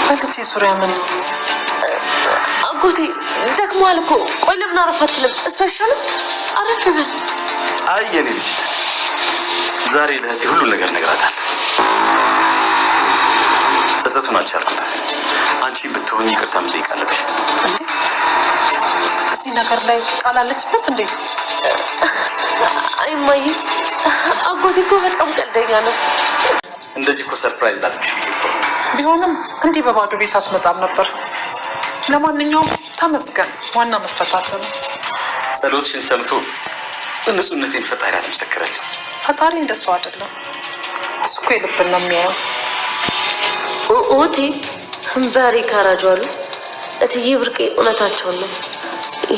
በልጄ ዙሪያ ምን አጎቴ ደክሟል እኮ። ቆይ ለምን አረፍ አትልም? እሱ አይሻልም? አረፍ በል። አይ የኔ ልጅ ዛሬ ለእህቴ ሁሉ ነገር ነግራታለሁ። ጸጸቱን አልቻልኩትም። አንቺ ብትሆኚ ይቅርታ መጠየቅ አለብሽ። እዚህ ነገር ላይ ቃል አለችበት እንዴ? አይ እማዬ፣ አጎቴ እኮ በጣም ቀልደኛ ነው። እንደዚህ እኮ ሰርፕራይዝ ላድርግሽ ቢሆንም እንዲህ በባዶ ቤት አትመጣም ነበር። ለማንኛውም ተመስገን፣ ዋና መፈታት ነው። ጸሎትሽን ሰምቶ ንጹህነቴን ፈጣሪ ያስመሰክራል። ፈጣሪ እንደሰው አይደለም። እሱ እኮ የልብን ነው የሚያየው። ኦቴ በሬ ካራጇሉ እትዬ ብርቄ እውነታቸውን ነው።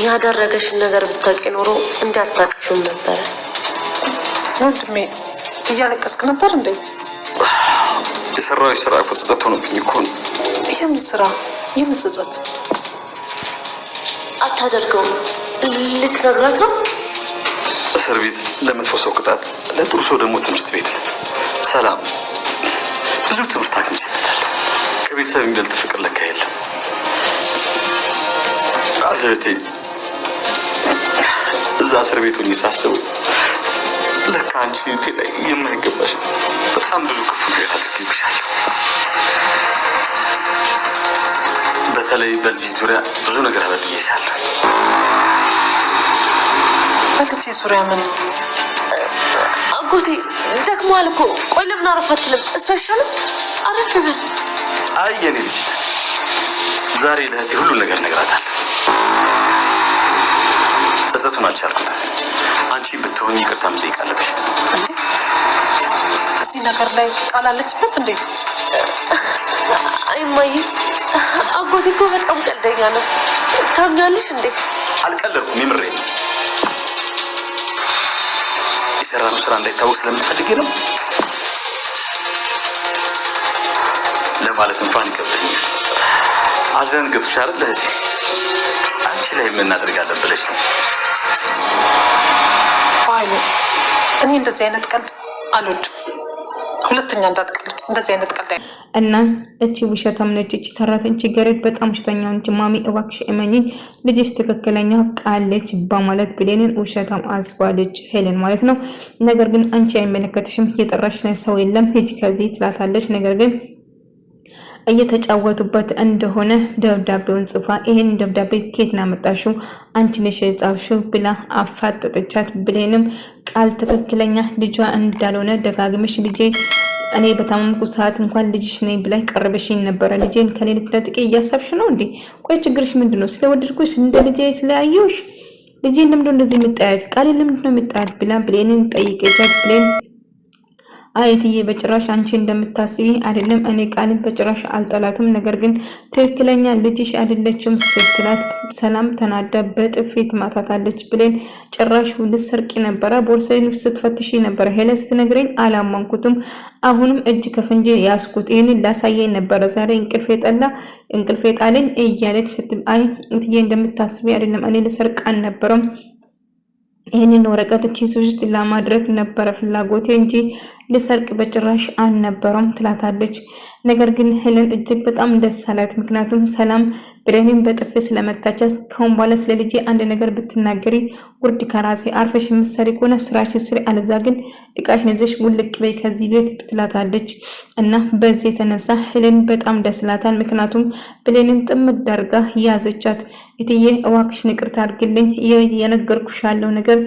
ያደረገሽን ነገር ብታውቂ ኖሮ እንዳታቅፊም ነበረ። ወንድሜ እያለቀስክ ነበር እንዴ? የሰራው ስራ እኮ ጸጸት ሆኖብኝ እኮ ነው። የምን ስራ? የምን ጸጸት? አታደርገውም። ልትነግራት ነው? እስር ቤት ለመጥፎ ሰው ቅጣት፣ ለጥሩ ሰው ደግሞ ትምህርት ቤት ነው። ሰላም ብዙ ትምህርት አግኝቼበታለሁ። ከቤተሰብ የሚበልጥ ፍቅር ለካ የለም። አዘቴ እዛ እስር ቤት ሆኜ ሳስበው ለካ አንቺ ላይ የማይገባሽ በጣም ብዙ ክፉ ነገር አድርጌብሻለሁ። በተለይ በልጅ ዙሪያ ብዙ ነገር አበድዬሻለሁ። በልጄ ዙሪያ ምን አጎቴ ደክሟል እኮ። ቆይ ለምን አረፍ አትልም? እሱ አይሻልም? አረፍ በል። አይ የኔ ልጅ ዛሬ ለእህቴ ሁሉ ነገር ነግራታለሁ። ጸጸቱን አልቻልኩትም። አንቺ ብትሆኚ ይቅርታ መጠየቅ አለብሽ። እዚህ ነገር ላይ ቃል አለችበት እንዴ? አይ እማዬ፣ አጎቴ እኮ በጣም ቀልደኛ ነው። ታምኛለሽ እንዴ? አልቀለድኩም፣ የምሬን ነው። የሰራነው ስራ እንዳይታወቅ ስለምትፈልጊ ነው ለማለት እንኳን ይከብደኛል። አስደንግጥኩሽ አይደል እህቴ? አንቺ ላይ ምን እናደርጋለን ብለሽ ነው? ባይሉ እኔ እንደዚህ አይነት ቀልድ አልወድም። ሁለተኛ እንዳትቀልድ፣ እንደዚህ አይነት ቀልድ እና እቺ ውሸታም ነች፣ እቺ ሰራተኛ፣ እቺ ገረድ በጣም ውሸተኛው እንጂ ማሚ እባክሽ እመኚኝ ልጅሽ ትክክለኛ ቃለች በማለት ብሌንን ውሸታም አስባለች ሄለን ማለት ነው። ነገር ግን አንቺ አይመለከትሽም፣ የጠራሽ ሰው የለም ሂጂ ከዚህ ትላታለች። ነገር ግን እየተጫወቱበት እንደሆነ ደብዳቤውን ጽፋ ይሄን ደብዳቤ ከየት ነው ያመጣሽው? አንቺ ነሽ የጻፍሽው ብላ አፋጠጠቻት። ብሌንም ቃል ትክክለኛ ልጇ እንዳልሆነ ደጋግመሽ ልጄ እኔ በታመምኩ ሰዓት እንኳን ልጅሽ ነኝ ብላይ ቀርበሽኝ ነበረ። ልጄን ከኔ ልትነጥቂ እያሰብሽ ነው እንዴ? ቆይ ችግርሽ ምንድነው? ስለወደድኩሽ እንደ ልጄ ስለያየሁሽ ልጄን ለምንድነው እንደዚህ የምታያት? ቃል ለምንድነው የምታያት ብላ ብሌንን ጠይቀቻት። ብሌን አይትዬ በጭራሽ አንቺ እንደምታስቢ አይደለም። እኔ ቃልን በጭራሽ አልጠላትም። ነገር ግን ትክክለኛ ልጅሽ አይደለችም ስትላት ሰላም ተናዳ በጥፊ ትማታታለች። ብሌን ጭራሽ ልትሰርቂ ነበረ፣ ቦርሳዬን ስትፈትሺ ነበረ። ሄለን ስትነግረኝ አላመንኩትም። አሁንም እጅ ከፍንጅ ያስኩት ይሄንን ላሳየኝ ነበረ። ዛሬ እንቅልፌ ጣለኝ እያለች አይ እትዬ እንደምታስቢ አይደለም። እኔ ልሰርቅ አልነበረም። ይህንን ወረቀት ኪስ ውስጥ ለማድረግ ነበረ ፍላጎቴ እንጂ ልሰርቅ በጭራሽ አልነበረም ትላታለች። ነገር ግን ሄለን እጅግ በጣም ደስ አላት። ምክንያቱም ሰላም ብሌንን በጥፊ ስለመታቻት ከሁን በኋላ ስለ ልጄ አንድ ነገር ብትናገሪ ውርድ ከራሴ፣ አርፈሽ የምትሰሪ ከሆነ ስራሽን ስሪ፣ አለዛ ግን እቃሽን ይዘሽ ውልቅ በይ ከዚህ ቤት ትላታለች። እና በዚህ የተነሳ ሄለን በጣም ደስ ላታል። ምክንያቱም ብሌንን ጥምድ ዳርጋ ያዘቻት። እትዬ እባክሽን ይቅርታ አድርግልኝ፣ የነገርኩሽ ያለው ነገር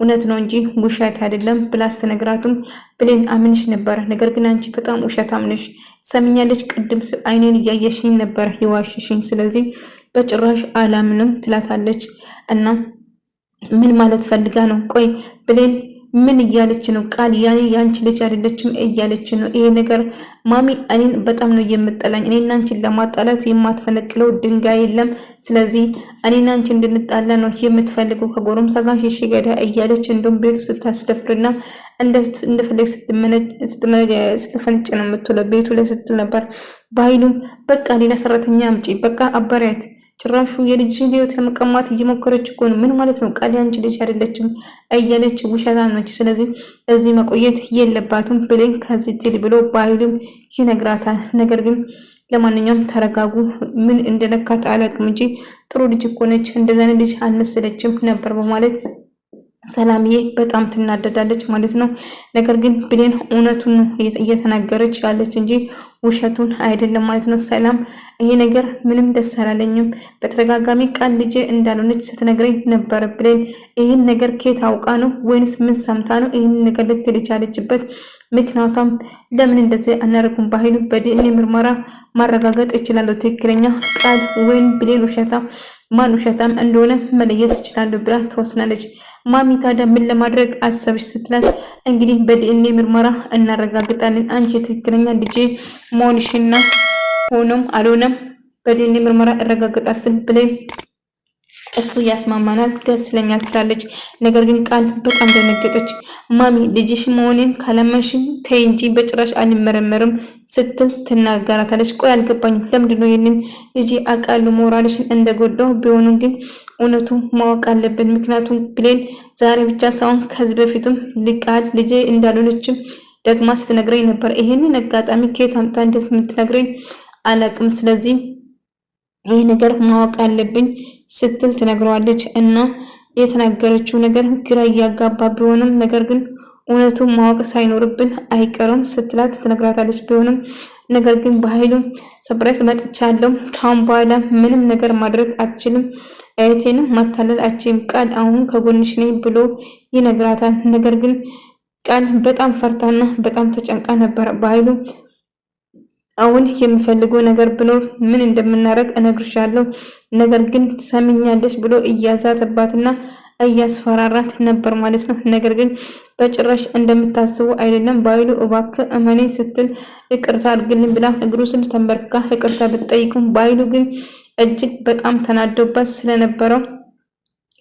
እውነት ነው እንጂ ውሸት አይደለም ብላ ስትነግራቱም ብሌን አምንሽ ነበረ፣ ነገር ግን አንቺ በጣም ውሸታም ነሽ፣ ሰምኛለች። ቅድም አይኔን እያየሽኝ ነበር የዋሽሽኝ፣ ስለዚህ በጭራሽ አላምንም ትላታለች። እና ምን ማለት ፈልጋ ነው? ቆይ ብሌን ምን እያለች ነው? ቃል ያኔ ያንቺ ልጅ አይደለችም እያለች ነው። ይሄ ነገር ማሚ እኔን በጣም ነው የምጠላኝ። እኔና አንቺን ለማጣላት የማትፈነቅለው ድንጋይ የለም። ስለዚህ እኔና አንቺ እንድንጣላ ነው የምትፈልገው ከጎረምሳ ጋር ሽሽ ገዳ እያለች እንደውም ቤቱ ስታስደፍርና እንደፈለግ ስትፈንጭ ነው የምትውለው ቤቱ ላይ ስትል ነበር። በኃይሉም በቃ ሌላ ሰራተኛ አምጪ፣ በቃ አባሪያት፣ ጭራሹ የልጅሽን ህይወት ለመቀማት እየሞከረች እኮ ነው። ምን ማለት ነው? ቃል ያንቺ ልጅ አይደለችም እያለች ውሸታም ነች። ስለዚህ እዚህ መቆየት የለባትም ብሌን ከዚህ ትል ብሎ በኃይሉም ይነግራታል። ነገር ግን ለማንኛውም ተረጋጉ፣ ምን እንደነካት አላውቅም እንጂ ጥሩ ልጅ እኮ ነች፣ እንደዛ ልጅ አልመሰለችም ነበር በማለት ሰላምዬ በጣም ትናደዳለች ማለት ነው። ነገር ግን ብሌን እውነቱን ነው እየተናገረች ያለች እንጂ ውሸቱን አይደለም ማለት ነው። ሰላም ይሄ ነገር ምንም ደስ አላለኝም፣ በተደጋጋሚ ቃል ልጄ እንዳልሆነች ስትነግረኝ ነበር ብሌን። ይህን ነገር ከየት አውቃ ነው ወይንስ ምን ሰምታ ነው ይህን ነገር ልትል የቻለችበት? ምክንያቱም ለምን እንደዚህ አናረጉም? በኃይሉ በዲኤንኤ ምርመራ ማረጋገጥ እችላለሁ ትክክለኛ ቃል ወይም ብሌን ማን ውሸታም እንደሆነ መለየት እችላለሁ ብላ ትወስናለች። ማሚ ታዲያ ምን ለማድረግ አሰብሽ ስትላት እንግዲህ በዲኤንኤ ምርመራ እናረጋግጣለን አንቺ ትክክለኛ ልጄ መሆንሽና ሆኖም አልሆነም በዲኤንኤ ምርመራ አረጋግጣ ስትል ብሌን እሱ ያስማማናል ደስ ይለኛል ትላለች። ነገር ግን ቃል በጣም ደነገጠች። ማሚ ልጅሽ መሆኔን ካላመንሽኝ ተይ እንጂ በጭራሽ አልመረመርም ስትል ትናገራታለች። ቆይ አልገባኝም፣ ለምንድነው ይህንን ልጅ አቃሉ ሞራልሽን እንደጎዳው ቢሆንም ግን እውነቱ ማወቅ አለብን። ምክንያቱም ብሌን ዛሬ ብቻ ሳይሆን ከዚህ በፊትም ቃል ልጄ እንዳልሆነችም ደግማ ስትነግረኝ ነበር። ይሄንን አጋጣሚ ከየት አምጣ እንደምትነግረኝ አላውቅም። ስለዚህ ይህ ነገር ማወቅ አለብኝ ስትል ትነግረዋለች። እና የተናገረችው ነገር ግራ እያጋባ ቢሆንም ነገር ግን እውነቱን ማወቅ ሳይኖርብን አይቀርም ስትላት ትነግራታለች። ቢሆንም ነገር ግን በኃይሉ ሰፕራይዝ መጥቻለሁ፣ ካሁን በኋላ ምንም ነገር ማድረግ አትችልም፣ እህቴንም ማታለል አትችልም፣ ቃል አሁን ከጎንሽ ነኝ ብሎ ይነግራታል። ነገር ግን ቃል በጣም ፈርታና በጣም ተጨንቃ ነበር። በኃይሉ አሁን የምፈልገው ነገር ብኖር ምን እንደምናረግ እነግርሻለሁ፣ ነገር ግን ትሰሚኛለሽ ብሎ እያዛተባትና እያስፈራራት ነበር ማለት ነው። ነገር ግን በጭራሽ እንደምታስቡ አይደለም። በኃይሉ እባክህ እመኔ ስትል ይቅርታ አድርግልኝ ብላ እግሩ ስር ተንበርክካ ይቅርታ ብትጠይቁም በኃይሉ ግን እጅግ በጣም ተናዶባት ስለነበረው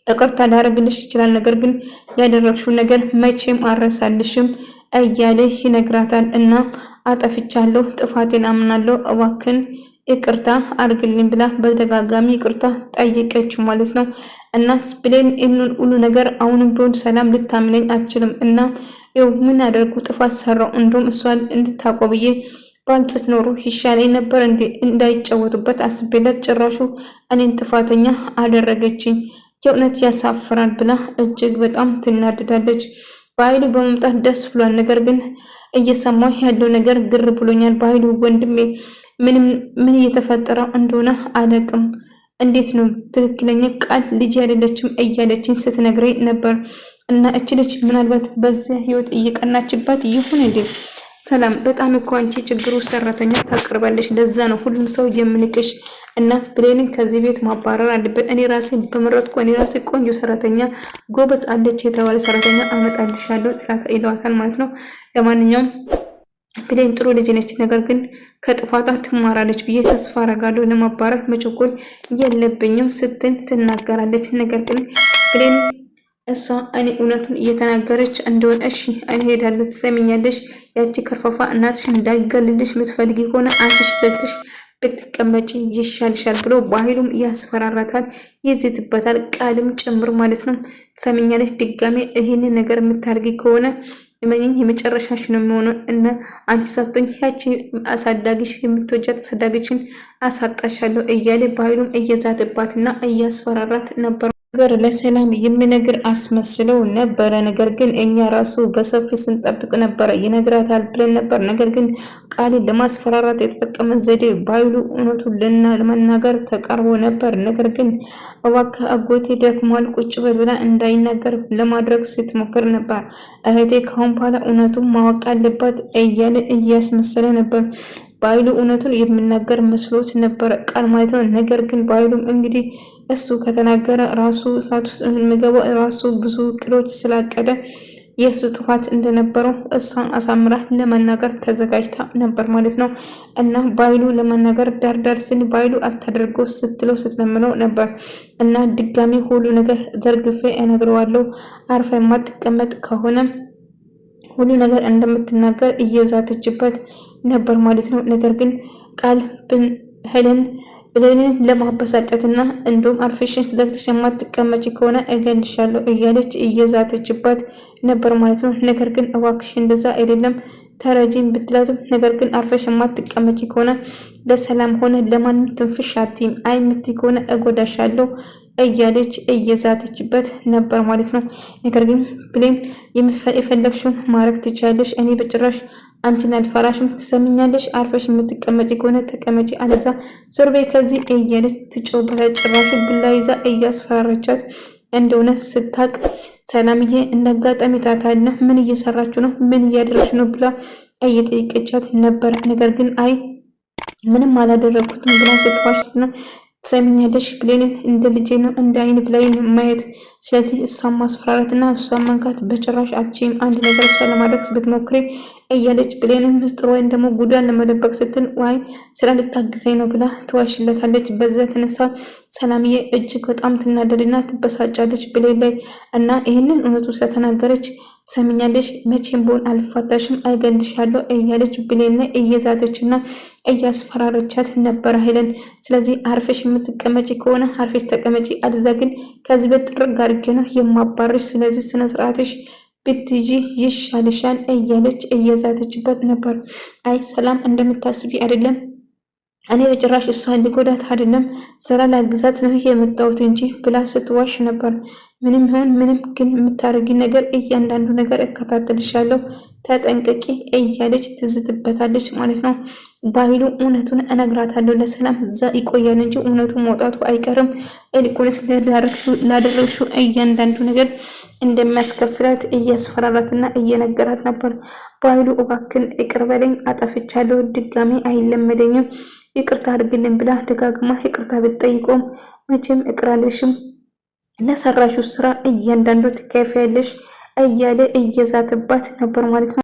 ይቅርታ ላደርግልሽ ይችላል፣ ነገር ግን ያደረግሽው ነገር መቼም አረሳልሽም እያለ ይነግራታል። እና አጠፍቻለሁ፣ ጥፋቴን አምናለሁ፣ እባክን ይቅርታ አድርግልኝ ብላ በተደጋጋሚ ይቅርታ ጠይቀችው ማለት ነው። እና ብሌን ይህንን ሁሉ ነገር አሁንም ቢሆን ሰላም ልታምነኝ አትችልም። እና ይኸው ምን ያደርጉ ጥፋት ሰራው፣ እንደውም እሷን እንድታቆብዬ ባልጽፍ ኖሮ ይሻለኝ ነበር እንዴ፣ እንዳይጫወቱበት አስቤለት ጭራሹ እኔን ጥፋተኛ አደረገችኝ፣ የእውነት ያሳፍራል ብላ እጅግ በጣም ትናደዳለች። በኃይሉ በመምጣት ደስ ብሏል። ነገር ግን እየሰማሁ ያለው ነገር ግር ብሎኛል። በኃይሉ ወንድሜ ምን እየተፈጠረ እንደሆነ አላውቅም። እንዴት ነው ትክክለኛ ቃል ልጅ አይደለችም እያለችኝ ስትነግረኝ ነበር። እና እች ልጅ ምናልባት በዚያ ህይወት እየቀናችባት ይሁን እንዴ? ሰላም በጣም እኮ አንቺ ችግሩ ሰራተኛ ታቀርባለሽ፣ ለዛ ነው ሁሉም ሰው የምንቅሽ። እና ብሌንን ከዚህ ቤት ማባረር አለበት። እኔ ራሴ በመረጥኩ እኔ ራሴ ቆንጆ ሰራተኛ ጎበዝ አለች የተባለ ሰራተኛ አመጣልሻለሁ ይለዋታል ማለት ነው። ለማንኛውም ብሌን ጥሩ ልጅ ነች፣ ነገር ግን ከጥፋቷ ትማራለች ብዬ ተስፋ አረጋለሁ። ለማባረር መቸኮል የለብኝም ስትል ትናገራለች። ነገር ግን ብሌን እሷ እኔ እውነቱን እየተናገረች እንደሆነ እሺ እኔ ሄዳለሁ፣ ትሰሚኛለሽ? ያቺ ከርፋፋ እናትሽ እንዳይገልልሽ የምትፈልጊ ከሆነ አፍሽ ዘግተሽ ብትቀመጪ ይሻልሻል ብሎ በኃይሉም ያስፈራራታል፣ ይዝትበታል፣ ቃልም ጭምር ማለት ነው። ትሰሚኛለሽ? ድጋሜ ይህንን ነገር የምታርጊ ከሆነ እመኚኝ የመጨረሻሽ ነው የሚሆነው። እና አንቺ ሳትሆኝ ያቺ አሳዳጊሽ የምትወጃት አሳዳጊችን አሳጣሻለሁ እያለ በኃይሉም እየዛትባትና እያስፈራራት ነበር። ነገር ለሰላም የሚነግር አስመስለው ነበረ። ነገር ግን እኛ ራሱ በሰፊ ስንጠብቅ ነበረ ይነግራታል ብለን ነበር። ነገር ግን ቃልን ለማስፈራራት የተጠቀመ ዘዴ በኃይሉ እውነቱን ለመናገር ተቃርቦ ነበር። ነገር ግን እባክህ አጎቴ ደክሟል ቁጭ በል ብላ እንዳይናገር ለማድረግ ስትሞክር ነበር። እህቴ ካሁን በኋላ እውነቱን ማወቅ አለባት እያለ እያስመሰለ ነበር። በኃይሉ እውነቱን የሚናገር መስሎት ነበረ ቃል ማለት ነው። ነገር ግን በኃይሉም እንግዲህ እሱ ከተናገረ ራሱ እሳት ውስጥ የሚገባው ራሱ ብዙ እቅዶች ስላቀደ የእሱ ጥፋት እንደነበረው እሷን አሳምራ ለመናገር ተዘጋጅታ ነበር ማለት ነው። እና በኃይሉ ለመናገር ዳርዳር ስል በኃይሉ አታደርጎ ስትለው ስትለምነው ነበር። እና ድጋሚ ሁሉ ነገር ዘርግፌ እነግረዋለሁ፣ አርፋ የማትቀመጥ ከሆነ ሁሉ ነገር እንደምትናገር እየዛተችበት ነበር ማለት ነው። ነገር ግን ቃል ብሌንን ለማበሳጨትና እንዲሁም አርፌሽን ዘግተሽ የማትቀመጪ ከሆነ እገልሻለሁ እያለች እየዛተችባት ነበር ማለት ነው። ነገር ግን እባክሽ እንደዛ አይደለም ተረጂን ብትላትም ነገር ግን አርፈሽ የማትቀመጪ ከሆነ ለሰላም ሆነ ለማንም ትንፍሽ አትይም፣ አይምትይ ከሆነ እጎዳሻለሁ እያለች እየዛተችበት ነበር ማለት ነው። ነገር ግን ብሌን የፈለግሽውን ማድረግ ትችያለሽ፣ እኔ በጭራሽ አንቺን አልፈራሽም፣ ትሰሚኛለሽ? አርፈሽ የምትቀመጪ ከሆነ ተቀመጪ፣ አለዛ ዞር በይ ከዚህ እያለች ትጮህበታለች። ጭራሹ ቡላ ይዛ እያስፈራረቻት እንደሆነ ስታቅ ሰላምዬ እንዳጋጣሚ ታታልና ምን እየሰራችሁ ነው? ምን እያደረግሽ ነው? ብላ እየጠየቀቻት ነበር። ነገር ግን አይ ምንም አላደረግኩትም ብላ ስትዋሽ ነው ትሰሚኛለሽ? ብሌንን እንደ ልጄ ነው እንደ አይን ብላይን ማየት። ስለዚህ እሷን ማስፈራራትና እሷን መንካት በጭራሽ አትችይም። አንድ ነገር እሷ ለማድረግ ብትሞክሪ እያለች ብሌንን ምስጢር ወይም ደግሞ ጉዳን ለመደበቅ ስትል ዋይ ስራ ልታግዘኝ ነው ብላ ትዋሽለታለች። በዛ የተነሳ ሰላምዬ እጅግ በጣም ትናደድና ትበሳጫለች ብሌን ላይ እና ይህንን እውነቱ ስለተናገረች ሰሚኛለሽ መቼም ቢሆን አልፋታሽም፣ አይገልሻለሁ እያለች ብሌን ላይ እየዛተችና እያስፈራረቻት ነበረ ሄለን። ስለዚህ አርፈሽ የምትቀመጪ ከሆነ አርፈሽ ተቀመጪ፣ አልዛ ግን ከዚህ ቤት ጥርግ አድርጌ ነው የማባርሽ። ስለዚህ ስነ ስርዓትሽ ብትይጂ ይሻልሻል እያለች እየዛተችበት ነበር። አይ ሰላም እንደምታስቢ አይደለም፣ እኔ በጭራሽ እሷን ሊጎዳት አይደለም ስራ ላግዛት ነው የመጣሁት እንጂ ብላ ስትዋሽ ነበር። ምንም ይሁን ምንም ግን የምታደርጊ ነገር እያንዳንዱ ነገር እከታተልሻለሁ፣ ተጠንቀቂ እያለች ትዝትበታለች ማለት ነው። ባይሉ እውነቱን እነግራታለሁ ለሰላም እዛ ይቆያል እንጂ እውነቱ መውጣቱ አይቀርም። እልቁንስ ላደረግሽው እያንዳንዱ ነገር እንደሚያስከፍላት እያስፈራራትና እየነገራት ነበር። ባይሉ እባክን ይቅር በለኝ አጠፍቻለሁ፣ ድጋሜ አይለመደኝም፣ ይቅርታ አድርግልኝ ብላ ደጋግማ ይቅርታ ብትጠይቆም መቼም ይቅር አልልሽም፣ ለሰራሽው ስራ እያንዳንዱ ትከፍያለሽ እያለ እየዛተባት ነበር ማለት ነው።